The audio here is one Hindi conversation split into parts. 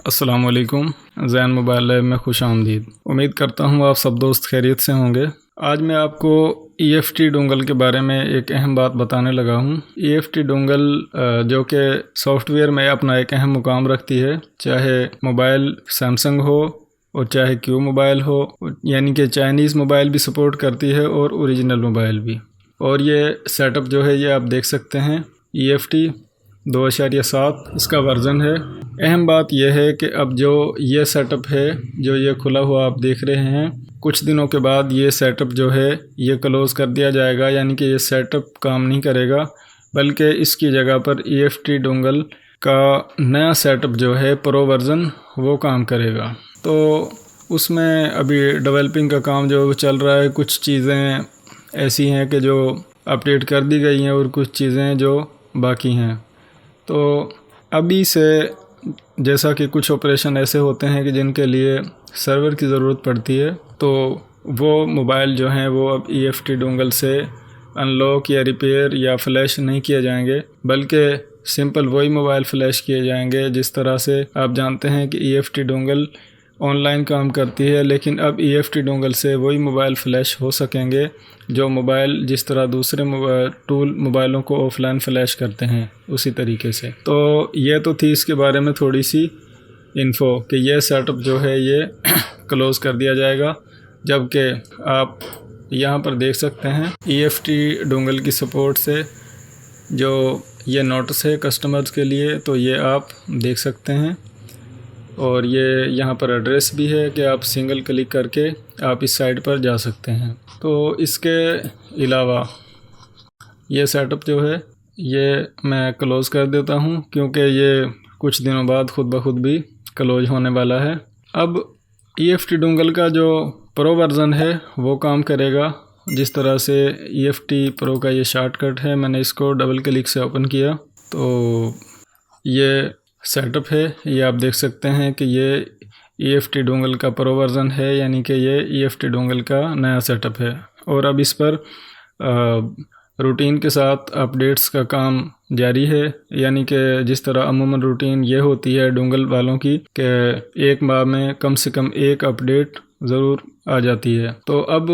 अस्सलाम वालेकुम। ज़ैन मोबाइल लैब में खुश आमदीद। उम्मीद करता हूँ आप सब दोस्त खैरियत से होंगे। आज मैं आपको EFT डोंगल के बारे में एक अहम बात बताने लगा हूँ। EFT डोंगल जो कि सॉफ्टवेयर में अपना एक अहम मुकाम रखती है, चाहे मोबाइल सैमसंग हो और चाहे क्यू मोबाइल हो, यानी कि चाइनीज़ मोबाइल भी सपोर्ट करती है और ओरिजिनल मोबाइल भी। और ये सेटअप जो है ये आप देख सकते हैं, EFT 2.7 इसका वर्ज़न है। अहम बात यह है कि अब जो ये सेटअप है, जो ये खुला हुआ आप देख रहे हैं, कुछ दिनों के बाद ये सेटअप जो है ये क्लोज़ कर दिया जाएगा, यानी कि ये सेटअप काम नहीं करेगा, बल्कि इसकी जगह पर EFT डोंगल का नया सेटअप जो है प्रो वर्ज़न वो काम करेगा। तो उसमें अभी डेवलपिंग का काम जो चल रहा है, कुछ चीज़ें ऐसी हैं कि जो अपडेट कर दी गई हैं और कुछ चीज़ें जो बाकी हैं। तो अभी से जैसा कि कुछ ऑपरेशन ऐसे होते हैं कि जिनके लिए सर्वर की ज़रूरत पड़ती है, तो वो मोबाइल जो हैं वो अब EFT डोंगल से अनलॉक या रिपेयर या फ्लैश नहीं किए जाएंगे, बल्कि सिंपल वही मोबाइल फ़्लैश किए जाएंगे। जिस तरह से आप जानते हैं कि EFT डोंगल ऑनलाइन काम करती है, लेकिन अब EFT डोंगल से वही मोबाइल फ़्लैश हो सकेंगे जो मोबाइल जिस तरह दूसरे मोबाइलों को ऑफ़लाइन फ़्लैश करते हैं, उसी तरीके से। तो ये तो थी इसके बारे में थोड़ी सी इन्फो कि ये सेटअप जो है ये क्लोज़ कर दिया जाएगा। जबकि आप यहाँ पर देख सकते हैं EFT डोंगल की सपोर्ट से जो ये नोटिस है कस्टमर्स के लिए, तो ये आप देख सकते हैं। और ये यहाँ पर एड्रेस भी है कि आप सिंगल क्लिक करके आप इस साइट पर जा सकते हैं। तो इसके अलावा ये सेटअप जो है ये मैं क्लोज़ कर देता हूँ, क्योंकि ये कुछ दिनों बाद खुद ब खुद भी क्लोज होने वाला है। अब EFT डोंगल का जो प्रो वर्ज़न है वो काम करेगा। जिस तरह से EFT प्रो का ये शॉर्टकट है, मैंने इसको डबल क्लिक से ओपन किया तो ये सेटअप है, ये आप देख सकते हैं कि ये EFT डोंगल का प्रो वर्ज़न है, यानी कि ये EFT डोंगल का नया सेटअप है। और अब इस पर रूटीन के साथ अपडेट्स का काम जारी है, यानी कि जिस तरह अमूमन रूटीन ये होती है डोंगल वालों की कि एक माह में कम से कम एक अपडेट ज़रूर आ जाती है। तो अब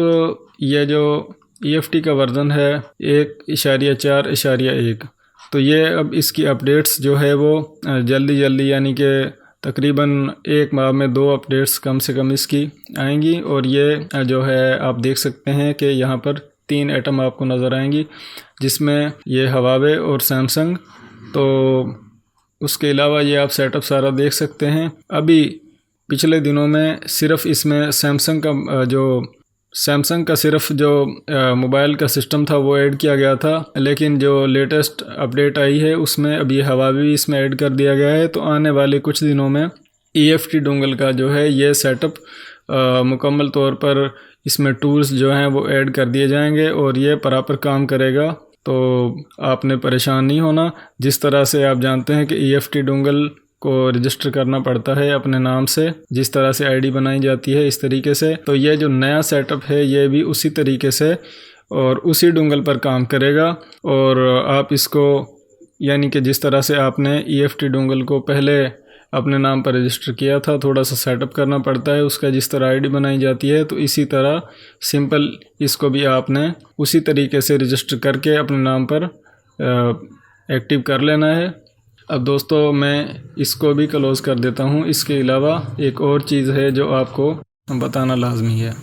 ये जो EFT का वर्ज़न है 1.4.1, तो ये अब इसकी अपडेट्स जो है वो जल्दी यानी कि तकरीबन एक माह में 2 अपडेट्स कम से कम इसकी आएंगी। और ये जो है आप देख सकते हैं कि यहाँ पर 3 आइटम आपको नज़र आएंगी, जिसमें ये हवावे और सैमसंग। तो उसके अलावा ये आप सेटअप सारा देख सकते हैं। अभी पिछले दिनों में सिर्फ इसमें सैमसंग का सिर्फ जो मोबाइल का सिस्टम था वो ऐड किया गया था, लेकिन जो लेटेस्ट अपडेट आई है उसमें अभी हवावी भी इसमें ऐड कर दिया गया है। तो आने वाले कुछ दिनों में EFT डोंगल का जो है ये सेटअप मुकम्मल तौर पर इसमें टूल्स जो हैं वो ऐड कर दिए जाएंगे और ये प्रॉपर काम करेगा। तो आपने परेशान नहीं होना। जिस तरह से आप जानते हैं कि EFT डोंगल को रजिस्टर करना पड़ता है अपने नाम से, जिस तरह से ID बनाई जाती है इस तरीके से, तो ये जो नया सेटअप है ये भी उसी तरीके से और उसी डोंगल पर काम करेगा। और आप इसको यानी कि जिस तरह से आपने EFT डोंगल को पहले अपने नाम पर रजिस्टर किया था, थोड़ा सा सेटअप करना पड़ता है उसका, जिस तरह ID बनाई जाती है, तो इसी तरह सिंपल इसको भी आपने उसी तरीके से रजिस्टर करके अपने नाम पर एक्टिव कर लेना है। अब दोस्तों मैं इसको भी क्लोज़ कर देता हूँ। इसके अलावा एक और चीज़ है जो आपको बताना लाजमी है।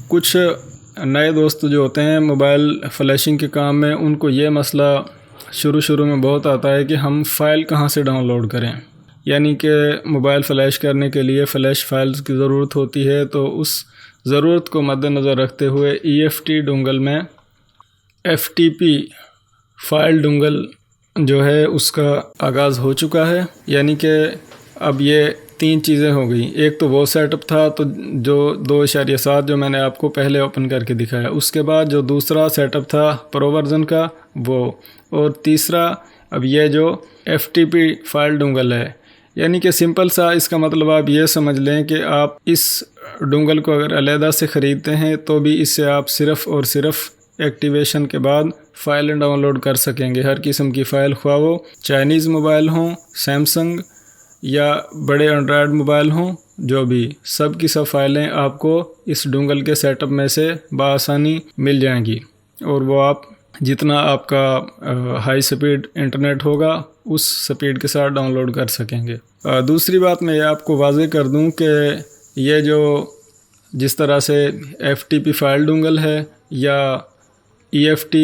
कुछ नए दोस्त जो होते हैं मोबाइल फ्लैशिंग के काम में, उनको ये मसला शुरू में बहुत आता है कि हम फ़ाइल कहाँ से डाउनलोड करें। यानी कि मोबाइल फ़्लैश करने के लिए फ़्लैश फाइल्स की ज़रूरत होती है। तो उस ज़रूरत को मद्देनज़र रखते हुए EFT डोंगल में FTP फाइल डोंगल जो है उसका आगाज़ हो चुका है। यानी कि अब ये 3 चीज़ें हो गई। एक तो वो सेटअप था तो जो 2.7 जो मैंने आपको पहले ओपन करके दिखाया, उसके बाद जो दूसरा सेटअप था प्रो वर्ज़न का वो, और तीसरा अब ये जो FTP फाइल डोंगल है। यानी कि सिंपल सा इसका मतलब आप ये समझ लें कि आप इस डोंगल को अगर अलहदा से ख़रीदते हैं तो भी इससे आप सिर्फ़ और सिर्फ एक्टिवेशन के बाद फ़ाइलें डाउनलोड कर सकेंगे। हर किस्म की फ़ाइल, ख्वाह वो चाइनीज़ मोबाइल हों, सैमसंग या बड़े एंड्रॉयड मोबाइल हों, जो भी सब की सब फाइलें आपको इस डोंगल के सेटअप में से बआसानी मिल जाएंगी और वो आप जितना आपका हाई स्पीड इंटरनेट होगा उस स्पीड के साथ डाउनलोड कर सकेंगे। दूसरी बात मैं ये आपको वाज़ेह कर दूं कि ये जो जिस तरह से FTP फाइल डोंगल है या EFT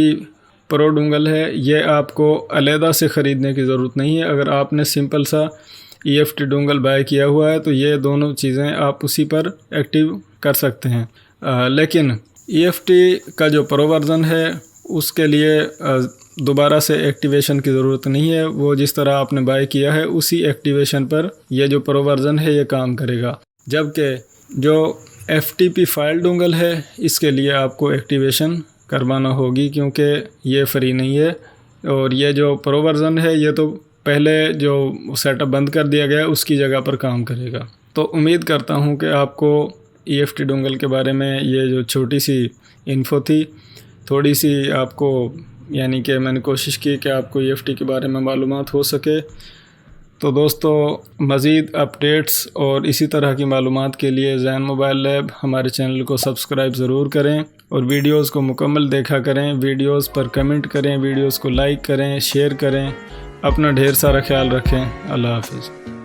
प्रो डोंगल है, ये आपको अलहदा से ख़रीदने की ज़रूरत नहीं है। अगर आपने सिंपल सा EFT डोंगल बाय किया हुआ है तो ये दोनों चीज़ें आप उसी पर एक्टिव कर सकते हैं। लेकिन EFT का जो प्रो वर्ज़न है उसके लिए दोबारा से एक्टिवेशन की ज़रूरत नहीं है। वो जिस तरह आपने बाय किया है उसी एक्टिवेशन पर ये जो प्रो वर्ज़न है ये काम करेगा। जबकि जो FTP फाइल डोंगल है इसके लिए आपको एक्टिवेशन करवाना होगी क्योंकि ये फ्री नहीं है। और ये जो प्रो वर्ज़न है ये तो पहले जो सेटअप बंद कर दिया गया उसकी जगह पर काम करेगा। तो उम्मीद करता हूँ कि आपको EFT डोंगल के बारे में ये जो छोटी सी इन्फो थी, थोड़ी सी आपको यानी कि मैंने कोशिश की कि आपको EFT के बारे में मालूमात हो सके। तो दोस्तों, मज़ीद अपडेट्स और इसी तरह की मालूमात के लिए ज़ैन मोबाइल लैब हमारे चैनल को सब्सक्राइब ज़रूर करें और वीडियोस को मुकम्मल देखा करें। वीडियोस पर कमेंट करें, वीडियोस को लाइक करें, शेयर करें। अपना ढेर सारा ख्याल रखें। अल्लाह हाफ़िज़।